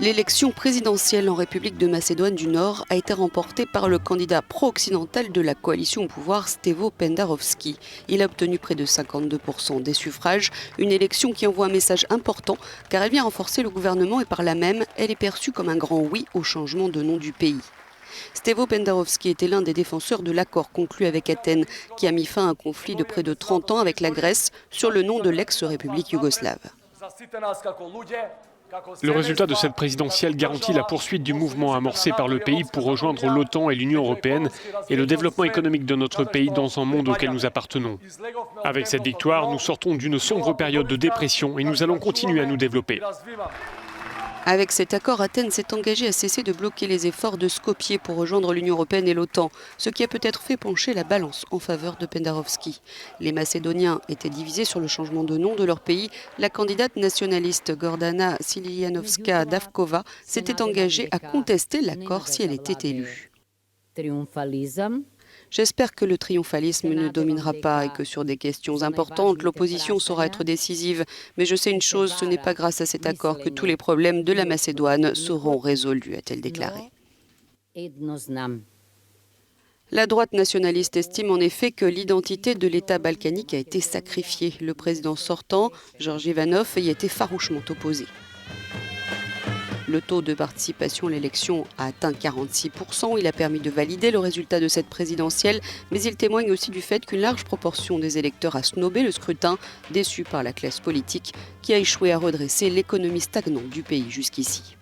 L'élection présidentielle en République de Macédoine du Nord a été remportée par le candidat pro-occidental de la coalition au pouvoir, Stevo Pendarovski. Il a obtenu près de 52% des suffrages, une élection qui envoie un message important car elle vient renforcer le gouvernement et par là même, elle est perçue comme un grand oui au changement de nom du pays. Stevo Pendarovski était l'un des défenseurs de l'accord conclu avec Athènes qui a mis fin à un conflit de près de 30 ans avec la Grèce sur le nom de l'ex-république yougoslave. Le résultat de cette présidentielle garantit la poursuite du mouvement amorcé par le pays pour rejoindre l'OTAN et l'Union européenne et le développement économique de notre pays dans un monde auquel nous appartenons. Avec cette victoire, nous sortons d'une sombre période de dépression et nous allons continuer à nous développer. Avec cet accord, Athènes s'est engagée à cesser de bloquer les efforts de Skopje pour rejoindre l'Union européenne et l'OTAN, ce qui a peut-être fait pencher la balance en faveur de Pendarovski. Les Macédoniens étaient divisés sur le changement de nom de leur pays. La candidate nationaliste Gordana Siljanovska-Davkova s'était engagée à contester l'accord si elle était élue. J'espère que le triomphalisme ne dominera pas et que sur des questions importantes, l'opposition saura être décisive. Mais je sais une chose, ce n'est pas grâce à cet accord que tous les problèmes de la Macédoine seront résolus, a-t-elle déclaré. La droite nationaliste estime en effet que l'identité de l'État balkanique a été sacrifiée. Le président sortant, Georgi Ivanov, y était farouchement opposé. Le taux de participation à l'élection a atteint 46%. Il a permis de valider le résultat de cette présidentielle, mais il témoigne aussi du fait qu'une large proportion des électeurs a snobé le scrutin, déçu par la classe politique qui a échoué à redresser l'économie stagnante du pays jusqu'ici.